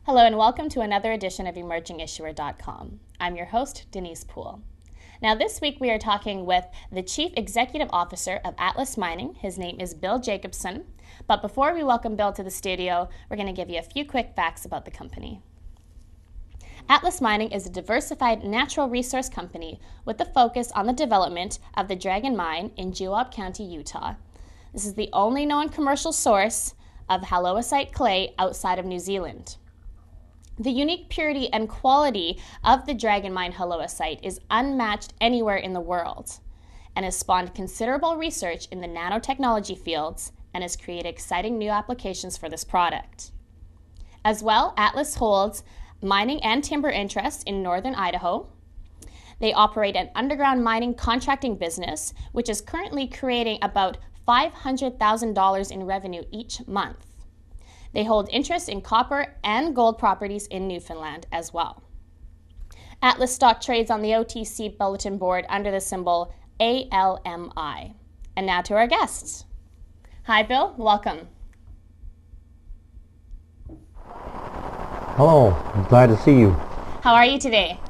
Hello and welcome to another edition of EmergingIssuer.com. I'm your host, Denise Poole. Now this week we are talking with the Chief Executive Officer of Atlas Mining. His name is Bill Jacobson. But before we welcome Bill to the studio, we're going to give you a few quick facts about the company. Atlas Mining is a diversified natural resource company with a focus on the development of the Dragon Mine in Juab County, Utah. This is the only known commercial source of halloysite clay outside of New Zealand. The unique purity and quality of the Dragon Mine halloysite is unmatched anywhere in the world and has spawned considerable research in the nanotechnology fields and has created exciting new applications for this product. As well, Atlas holds mining and timber interests in northern Idaho. They operate an underground mining contracting business, which is currently creating about $500,000 in revenue each month. They hold interest in copper and gold properties in Newfoundland as well. Atlas stock trades on the OTC bulletin board under the symbol ALMI. And now to our guests. Hi, Bill. Welcome. Hello. I'm glad to see you. How are you today?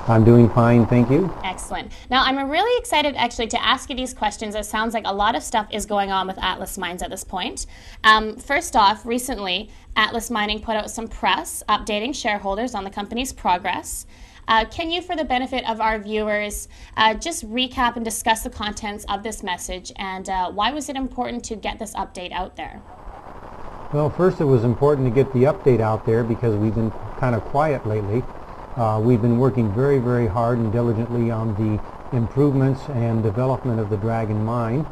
I'm doing fine, thank you. Excellent. Now, I'm really excited actually to ask you these questions. It sounds like a lot of stuff is going on with Atlas Mines at this point. First off, recently, Atlas Mining put out some press updating shareholders on the company's progress. Can you, for the benefit of our viewers, just recap and discuss the contents of this message and why was it important to get this update out there? Well, first it was important to get the update out there because we've been kind of quiet lately. We've been working very, very hard and diligently on the improvements and development of the Dragon Mine,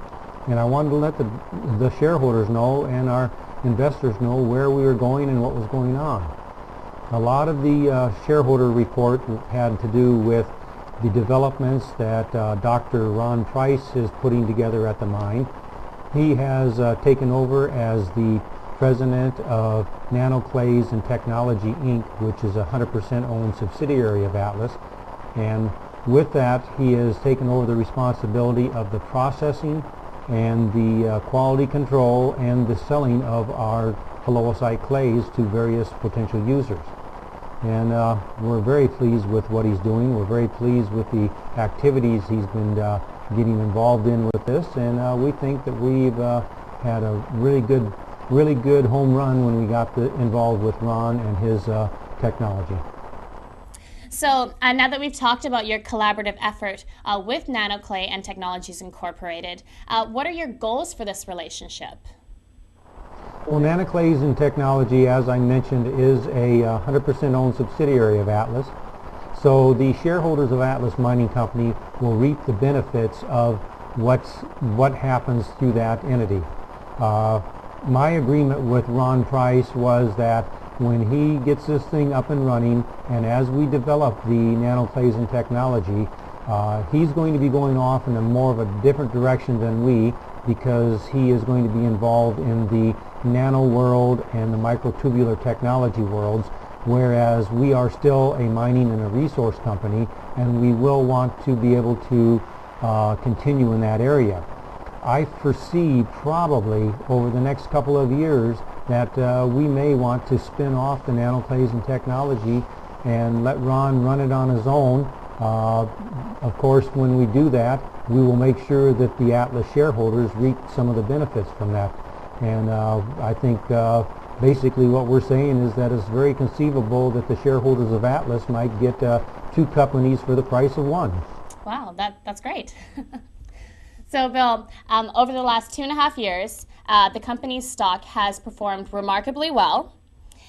and I wanted to let the shareholders know and our investors know where we were going and what was going on. A lot of the shareholder report had to do with the developments that Dr. Ron Price is putting together at the mine. He has taken over as the president of Nanoclays and Technology Inc., which is a 100% owned subsidiary of Atlas, and with that he has taken over the responsibility of the processing and the quality control and the selling of our halloysite clays to various potential users. And we're very pleased with what he's doing. We're very pleased with the activities he's been getting involved in with this, and we think that we've had a really good home run when we got involved with Ron and his technology. So now that we've talked about your collaborative effort with Nanoclay and Technologies Incorporated, what are your goals for this relationship? Well, Nanoclays and Technology, as I mentioned, is a 100% owned subsidiary of Atlas. So the shareholders of Atlas Mining Company will reap the benefits of what happens through that entity. My agreement with Ron Price was that when he gets this thing up and running, and as we develop the nanoclays and technology, he's going to be going off in a more of a different direction than we, because he is going to be involved in the nano world and the microtubular technology worlds, whereas we are still a mining and a resource company, and we will want to be able to continue in that area. I foresee probably over the next couple of years that we may want to spin off the nanoclays and technology and let Ron run it on his own. Of course, when we do that, we will make sure that the Atlas shareholders reap some of the benefits from that. And I think basically what we're saying is that it's very conceivable that the shareholders of Atlas might get two companies for the price of one. Wow, that's great. So, Bill, over the last 2.5 years, the company's stock has performed remarkably well.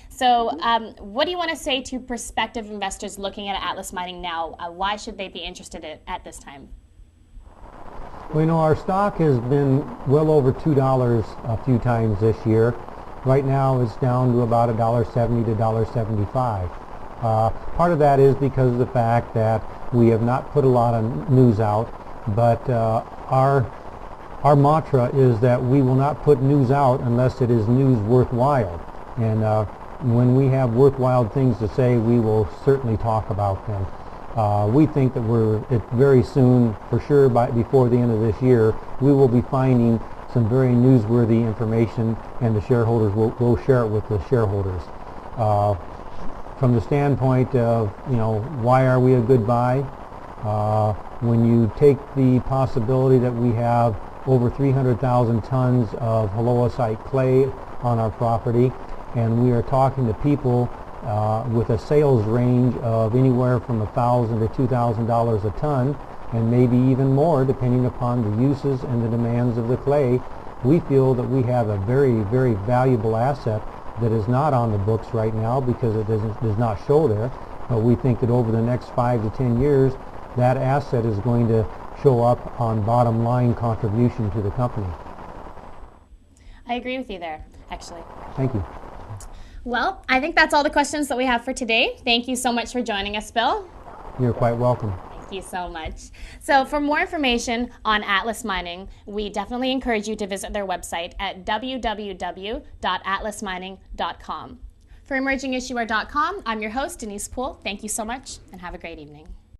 So, what do you want to say to prospective investors looking at Atlas Mining now? Why should they be interested at this time? Well, you know, our stock has been well over $2 a few times this year. Right now, it's down to about $1.70 to $1.75. Part of that is because of the fact that we have not put a lot of news out, but our mantra is that we will not put news out unless it is news worthwhile. And when we have worthwhile things to say, we will certainly talk about them. We think that very soon, for sure before the end of this year, we will be finding some very newsworthy information, and the shareholders will share it with the shareholders. from the standpoint of, why are we a good buy? When you take the possibility that we have over 300,000 tons of halloysite clay on our property, and we are talking to people with a sales range of anywhere from $1,000 to $2,000 a ton, and maybe even more depending upon the uses and the demands of the clay, we feel that we have a very, very valuable asset that is not on the books right now because it does not show there. But we think that over the next 5 to 10 years, that asset is going to show up on bottom line contribution to the company. I agree with you there, actually. Thank you. Well, I think that's all the questions that we have for today. Thank you so much for joining us, Bill. You're quite welcome. Thank you so much. So for more information on Atlas Mining, we definitely encourage you to visit their website at www.atlasmining.com. For emergingissuer.com, I'm your host, Denise Poole. Thank you so much and have a great evening.